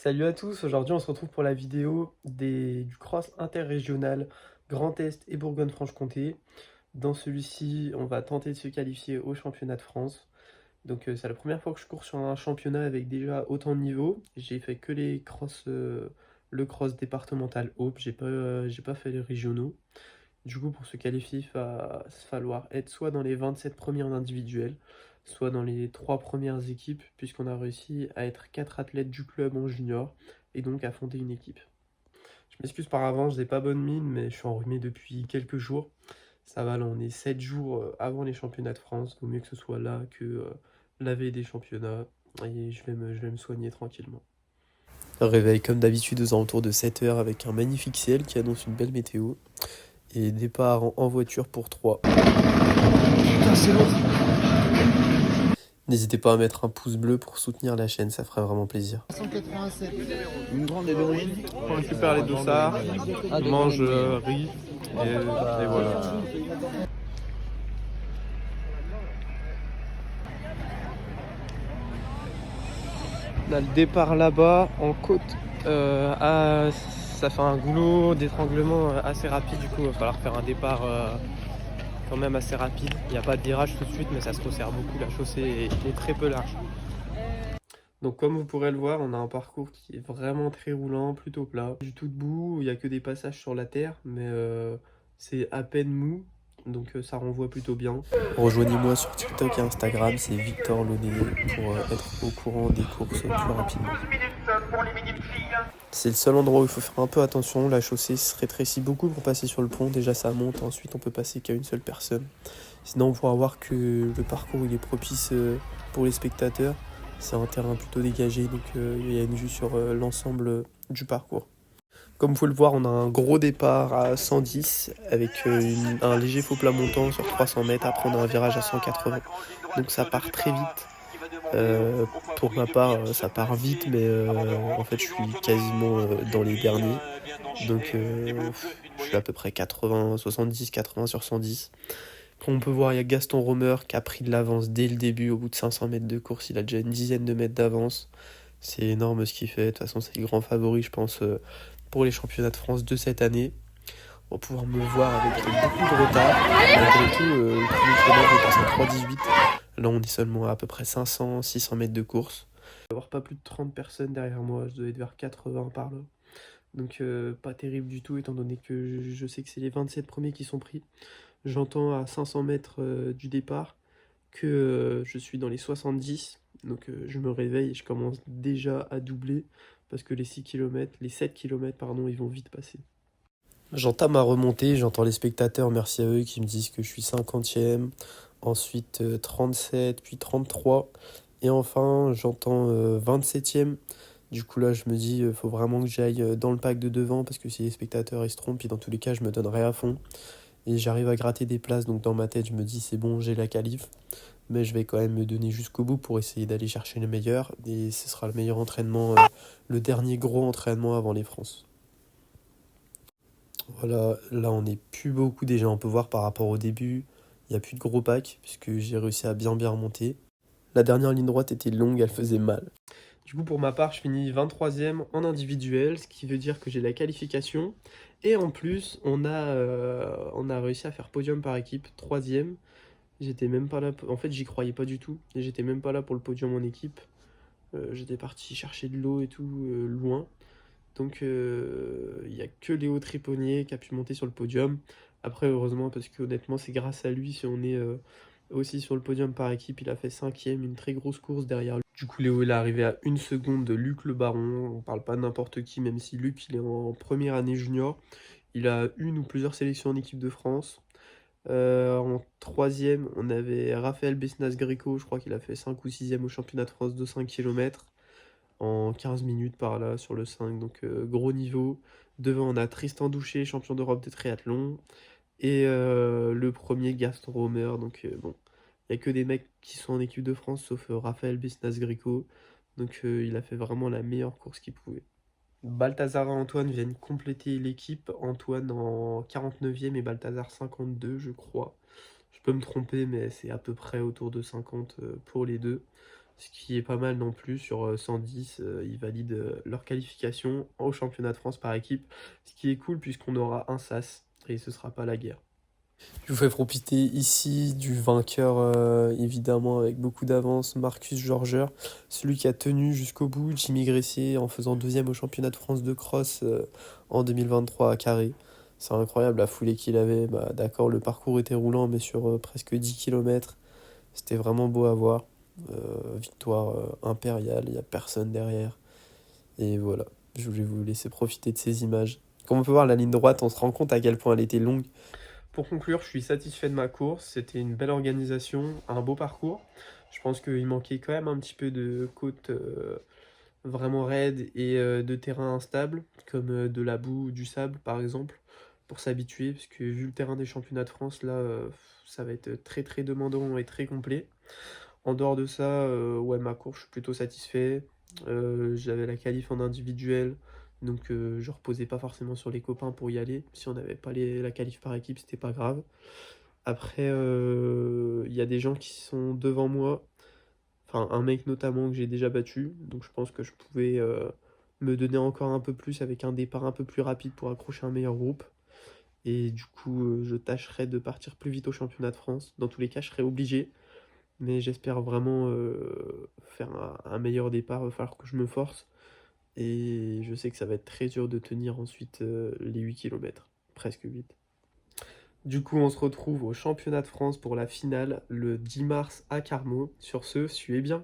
Salut à tous, aujourd'hui on se retrouve pour la vidéo du cross interrégional Grand Est et Bourgogne-Franche-Comté. Dans celui-ci, on va tenter de se qualifier au championnat de France. Donc c'est la première fois que je cours sur un championnat avec déjà autant de niveaux. J'ai fait que le cross départemental Aube, j'ai pas fait les régionaux. Du coup, pour se qualifier, il va falloir être soit dans les 27 premiers en individuel, soit dans les 3 premières équipes, puisqu'on a réussi à être 4 athlètes du club en junior, et donc à fonder une équipe. Je m'excuse par avance, j'ai pas bonne mine, mais je suis enrhumé depuis quelques jours. Ça va, là, on est 7 jours avant les championnats de France. Vaut mieux que ce soit là que la veille des championnats. Et je vais me soigner tranquillement. Réveil comme d'habitude aux alentours de 7 heures avec un magnifique ciel qui annonce une belle météo. Et départ en voiture pour 3. Putain, c'est lourd. N'hésitez pas à mettre un pouce bleu pour soutenir la chaîne, ça ferait vraiment plaisir. 187. Une grande et d'origine. On récupère les dossards, on mange riz et voilà. On a le départ là-bas en côte. Ça fait un goulot d'étranglement assez rapide, du coup il va falloir faire un départ quand même assez rapide. Il n'y a pas de virage tout de suite, mais ça se resserre beaucoup, la chaussée est très peu large. Donc comme vous pourrez le voir, on a un parcours qui est vraiment très roulant, plutôt plat. Du tout debout, il n'y a que des passages sur la terre, mais c'est à peine mou, donc ça renvoie plutôt bien. Rejoignez-moi sur TikTok et Instagram, c'est Victor Launay, pour être au courant des courses plus rapidement. C'est le seul endroit où il faut faire un peu attention, la chaussée se rétrécit beaucoup pour passer sur le pont, déjà ça monte, ensuite on peut passer qu'à une seule personne. Sinon on pourra voir que le parcours il est propice pour les spectateurs. C'est un terrain plutôt dégagé, donc il y a une vue sur l'ensemble du parcours. Comme vous pouvez le voir, on a un gros départ à 110 avec un léger faux plat montant sur 300 mètres. Après, on a un virage à 180. Donc ça part très vite. Pour ma part, ça part vite, mais en fait, je suis quasiment dans les derniers. Donc je suis à peu près 80, 70, 80 sur 110. Comme on peut voir, il y a Gaston Romer qui a pris de l'avance dès le début. Au bout de 500 mètres de course, il a déjà une dizaine de mètres d'avance. C'est énorme ce qu'il fait. De toute façon, c'est le grand favori, je pense, pour les championnats de France de cette année. On va pouvoir me voir avec beaucoup de retard. Malgré tout, le premier kilomètre, je passe en 3,18. Là, on est seulement à peu près 500, 600 mètres de course. Il va y avoir pas plus de 30 personnes derrière moi. Je dois être vers 80 par là. Donc, pas terrible du tout, étant donné que je sais que c'est les 27 premiers qui sont pris. J'entends à 500 mètres du départ que je suis dans les 70, donc je me réveille et je commence déjà à doubler parce que les 6 km, les 7 km pardon, ils vont vite passer. J'entame ma remontée, j'entends les spectateurs, merci à eux, qui me disent que je suis 50e, ensuite 37, puis 33, et enfin j'entends 27e. Du coup là je me dis, faut vraiment que j'aille dans le pack de devant parce que si les spectateurs ils se trompent, puis dans tous les cas je me donnerai à fond. Et j'arrive à gratter des places, donc dans ma tête je me dis c'est bon, j'ai la qualif. Mais je vais quand même me donner jusqu'au bout pour essayer d'aller chercher le meilleur. Et ce sera le meilleur entraînement, le dernier gros entraînement avant les France. Voilà, là on n'est plus beaucoup déjà, on peut voir par rapport au début. Il n'y a plus de gros packs, puisque j'ai réussi à bien remonter. La dernière ligne droite était longue, elle faisait mal. Du coup, pour ma part, je finis 23e en individuel, ce qui veut dire que j'ai la qualification. Et en plus, on a réussi à faire podium par équipe, 3e. J'étais même pas là, en fait, j'y croyais pas du tout. Et j'étais même pas là pour le podium en équipe. J'étais parti chercher de l'eau et tout, loin. Donc, il n'y a que Léo Triponnier qui a pu monter sur le podium. Après, heureusement, parce que honnêtement, c'est grâce à lui si on est aussi sur le podium par équipe. Il a fait 5e, une très grosse course derrière lui. Du coup, Léo, il est arrivé à 1 seconde de Luc Le Baron. On parle pas de n'importe qui, même si Luc, il est en première année junior. Il a une ou plusieurs sélections en équipe de France. En 3e, on avait Raphaël Besnas-Greco. Je crois qu'il a fait 5 ou 6e au championnat de France de 5 km en 15 minutes par là sur le 5. Donc, gros niveau. Devant, on a Tristan Douchet, champion d'Europe de triathlon. Et le premier, Gaston Romer. Donc, bon. Il n'y a que des mecs qui sont en équipe de France, sauf Raphaël Besnas-Grico. Donc il a fait vraiment la meilleure course qu'il pouvait. Balthazar et Antoine viennent compléter l'équipe. Antoine en 49e et Balthazar 52, je crois. Je peux me tromper, mais c'est à peu près autour de 50 pour les deux. ce qui est pas mal non plus. Sur 110, ils valident leur qualification au championnat de France par équipe, ce qui est cool puisqu'on aura un sas et ce sera pas la guerre. Je vous fais profiter ici du vainqueur, évidemment, avec beaucoup d'avance, Marcus Georger, celui qui a tenu jusqu'au bout, Jimmy Gressier, en faisant deuxième au championnat de France de cross en 2023 à Carré. C'est incroyable la foulée qu'il avait. Bah, d'accord, le parcours était roulant, mais sur presque 10 km, c'était vraiment beau à voir. Victoire impériale, il n'y a personne derrière. Et voilà, je voulais vous laisser profiter de ces images. Comme on peut voir la ligne droite, on se rend compte à quel point elle était longue. Pour conclure, je suis satisfait de ma course. C'était une belle organisation, un beau parcours. Je pense qu'il manquait quand même un petit peu de côte vraiment raide et de terrain instable, comme de la boue ou du sable par exemple, pour s'habituer, parce que vu le terrain des championnats de France, là, ça va être très très demandant et très complet. En dehors de ça, ouais, ma course, je suis plutôt satisfait. J'avais la qualif en individuel, donc je reposais pas forcément sur les copains pour y aller. Si on n'avait pas la qualif par équipe, c'était pas grave. Après, il y a des gens qui sont devant moi, enfin un mec notamment que j'ai déjà battu, donc je pense que je pouvais me donner encore un peu plus avec un départ un peu plus rapide pour accrocher un meilleur groupe. Et du coup, je tâcherai de partir plus vite au championnat de France. Dans tous les cas, je serai obligé. Mais j'espère vraiment faire un meilleur départ. Il va falloir que je me force. Et je sais que ça va être très dur de tenir ensuite les 8 km. Presque 8. Du coup, on se retrouve au championnat de France pour la finale le 10 mars à Carmaux. Sur ce, suivez bien.